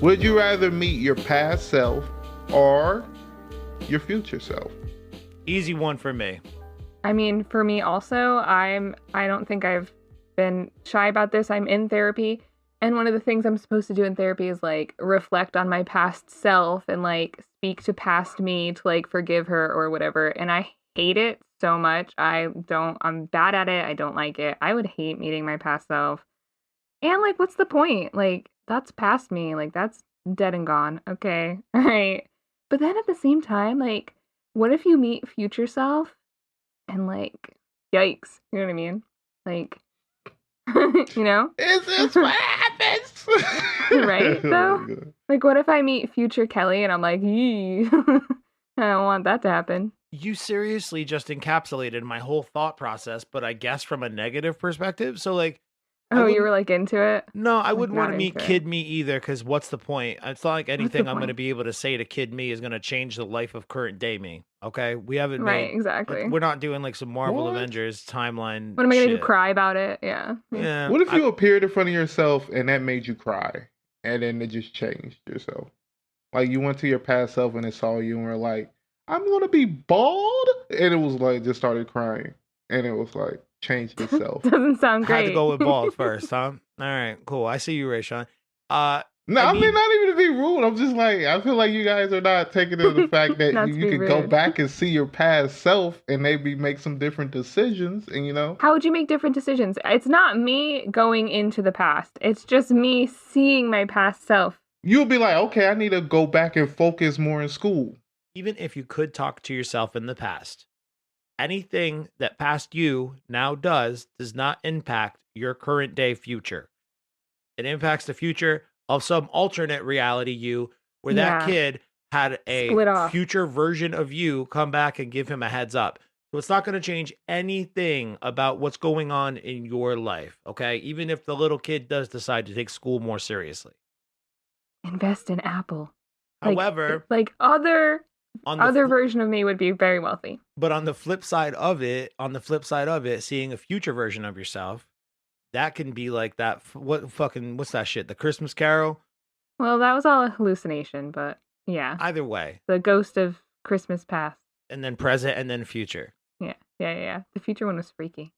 Would you rather meet your past self or your future self? Easy one for me. I mean, for me also, I don't think I've been shy about this. I'm in therapy, and one of the things I'm supposed to do in therapy is like reflect on my past self and like speak to past me to like forgive her or whatever. And I hate it so much. I'm bad at it. I don't like it. I would hate meeting my past self. And like, what's the point? Like, that's past me. Like, that's dead and gone. Okay. All right. But then at the same time, like, what if you meet future self and like, yikes. You know what I mean? Like, you know? Is this what happens? Right, though? Like, what if I meet future Kelly and I'm like, yee, I don't want that to happen. You seriously just encapsulated my whole thought process, but I guess from a negative perspective. So, like, Oh, you were like into it? no, I Like, wouldn't want not to meet into Kid it. Me either, because what's the point? It's not like the anything I'm going to point? be able to say to Kid Me is going to change the life of current day me. Okay, we haven't Right, made. exactly. We're not doing like some Marvel What? Avengers timeline. What am I going to do? shit. Cry about it? Yeah. Yeah. What if you appeared in front of yourself and that made you cry, and then it just changed yourself? Like you went to your past self and it saw you and were like, "I'm gonna be bald," and it was like just started crying, and it was like changed itself. Doesn't sound great. Had to go with bald first, huh? All right, cool. I see you, Raysean. No, I mean, not even to be rude. I'm just like, I feel like you guys are not taking into the fact that Not you to be can go rude. back and see your past self and maybe make some different decisions. And, you know, How would you make different decisions? It's not me going into the past. It's just me seeing my past self. you'll be like, okay, I need to go back and focus more in school. Even if you could talk to yourself in the past, anything that past you now does not impact your current day future. It impacts the future of some alternate reality you, where that Yeah. kid had Split a off. future version of you come back and give him a heads up. So it's not going to change anything about what's going on in your life, okay? Even if the little kid does decide to take school more seriously. Invest in Apple. However, like other on the other version of me would be very wealthy. But on the flip side of it, seeing a future version of yourself, that can be like that. What's that shit? The Christmas Carol? Well, that was all a hallucination, but yeah. Either way. The ghost of Christmas past. And then present and then future. Yeah. The future one was freaky.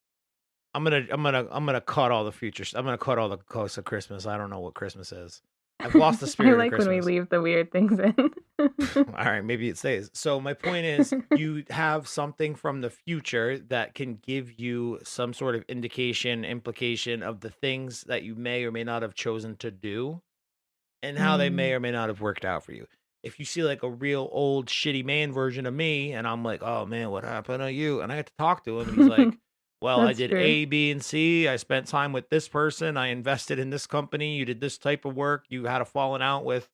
I'm gonna cut all the futures. I'm gonna cut all the ghosts of Christmas. I don't know what Christmas is. I've lost the spirit I of like Christmas. when we leave the weird things in. All right, maybe it stays. So my point is, you have something from the future that can give you some sort of indication, implication of the things that you may or may not have chosen to do and how they may or may not have worked out for you. If you see like a real old shitty man version of me and I'm like, oh man, what happened to you? And I get to talk to him and he's like, well, I That's did true. A, B, and C. I spent time with this person. I invested in this company. You did this type of work. You had a falling out with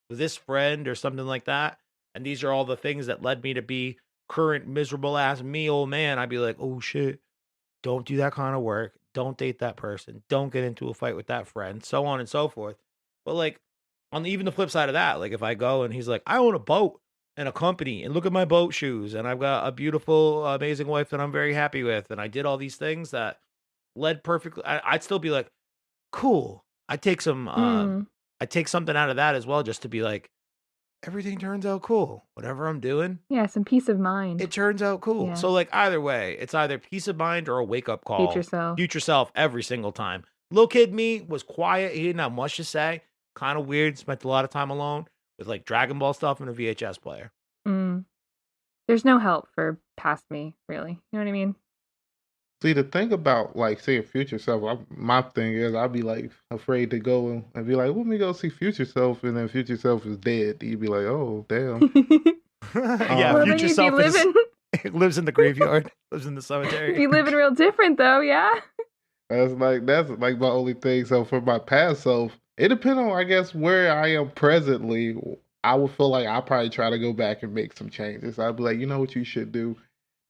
this friend or something like that. And these are all the things that led me to be current miserable ass me, old man. I'd be like, oh shit, don't do that kind of work. Don't date that person. Don't get into a fight with that friend, so on and so forth. But like even the flip side of that, like if I go and he's like, I own a boat and a company and look at my boat shoes and I've got a beautiful, amazing wife that I'm very happy with. And I did all these things that led perfectly. I'd still be like, cool. I take something out of that as well, just to be like, everything turns out cool. Whatever I'm doing. Yeah, some peace of mind. It turns out cool. Yeah. So like either way, it's either peace of mind or a wake up call. Future self every single time. Little kid me was quiet. He didn't have much to say. Kind of weird. Spent a lot of time alone with like Dragon Ball stuff and a VHS player. There's no help for past me, really. You know what I mean? See, the thing about like seeing future self, my thing is I'd be like afraid to go and be like, let me go see future self, and then future self is dead. You'd be like, oh damn. Yeah, well, future self lives in the graveyard, lives in the cemetery. You living real different though, yeah. That's like my only thing. So for my past self, it depends on I guess where I am presently. I would feel like I'll probably try to go back and make some changes. I'd be like, you know what you should do?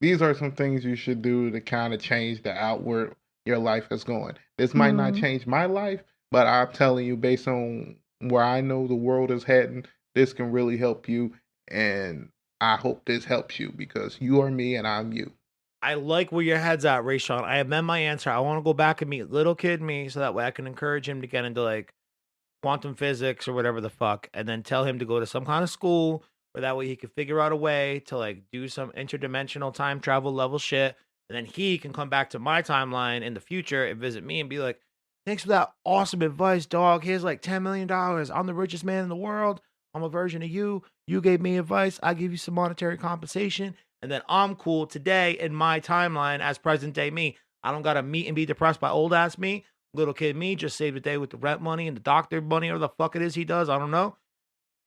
These are some things you should do to kind of change the outward your life is going. This might not change my life, but I'm telling you, based on where I know the world is heading, this can really help you. And I hope this helps you because you are me and I'm you. I like where your head's at, Raysean. I amend my answer. I want to go back and meet little kid me so that way I can encourage him to get into like quantum physics or whatever the fuck, and then tell him to go to some kind of school where that way he could figure out a way to like do some interdimensional time travel level shit. And then he can come back to my timeline in the future and visit me and be like, thanks for that awesome advice, dog. Here's like $10 million. I'm the richest man in the world. I'm a version of you. You gave me advice. I give you some monetary compensation. And then I'm cool today in my timeline as present day me. I don't got to meet and be depressed by old ass me. Little kid me just saved the day with the rent money and the doctor money or the fuck it is he does. I don't know.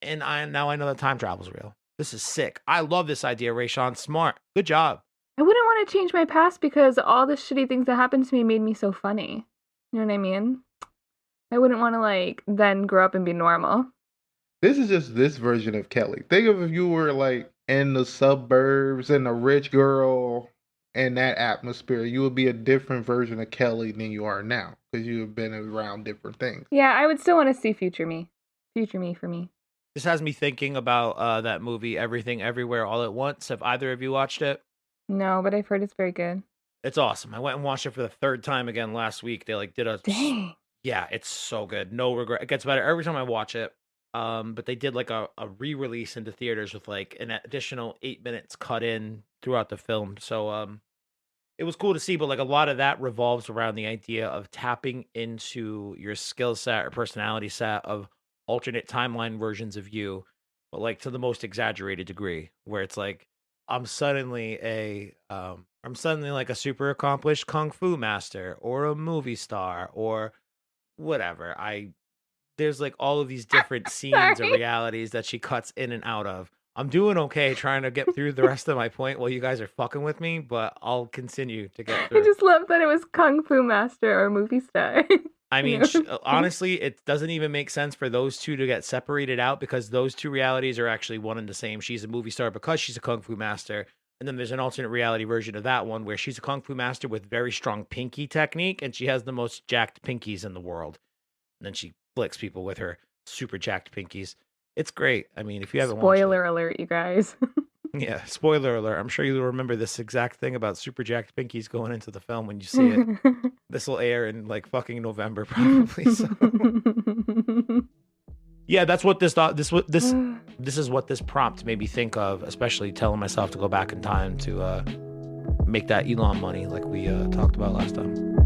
And now I know that time travel's real. This is sick. I love this idea, Raysean. Smart. Good job. I wouldn't want to change my past because all the shitty things that happened to me made me so funny. You know what I mean? I wouldn't want to like then grow up and be normal. This is just this version of Kelly. Think of if you were like in the suburbs and a rich girl in that atmosphere, you would be a different version of Kelly than you are now because you have been around different things. Yeah, I would still want to see future me. Future me for me. This has me thinking about that movie, Everything Everywhere All at Once. Have either of you watched it? No, but I've heard it's very good. It's awesome. I went and watched it for the third time again last week. They like did a Dang. Yeah, it's so good. No regret. It gets better every time I watch it. But they did like a re-release into theaters with like an additional 8 minutes cut in throughout the film. So it was cool to see, but like a lot of that revolves around the idea of tapping into your skill set or personality set of alternate timeline versions of you, but like to the most exaggerated degree, where it's like I'm suddenly like a super accomplished kung fu master or a movie star or whatever. There's like all of these different scenes or Sorry. realities that she cuts in and out of. I'm doing okay trying to get through the rest of my point while you guys are fucking with me, but I'll continue to get I through. just love that it was Kung Fu Master or movie star. I mean, Yeah. honestly, it doesn't even make sense for those two to get separated out because those two realities are actually one and the same. She's a movie star because she's a Kung Fu master. And then there's an alternate reality version of that one where she's a Kung Fu master with very strong pinky technique and she has the most jacked pinkies in the world. And then she flicks people with her super jacked pinkies. It's great. I mean, if you haven't watched it. Spoiler alert, you guys. Yeah, spoiler alert. I'm sure you'll remember this exact thing about super jacked pinkies going into the film when you see it. This will air in like fucking November probably. So yeah, that's what this is what this prompt made me think of, especially telling myself to go back in time to make that Elon money like we talked about last time.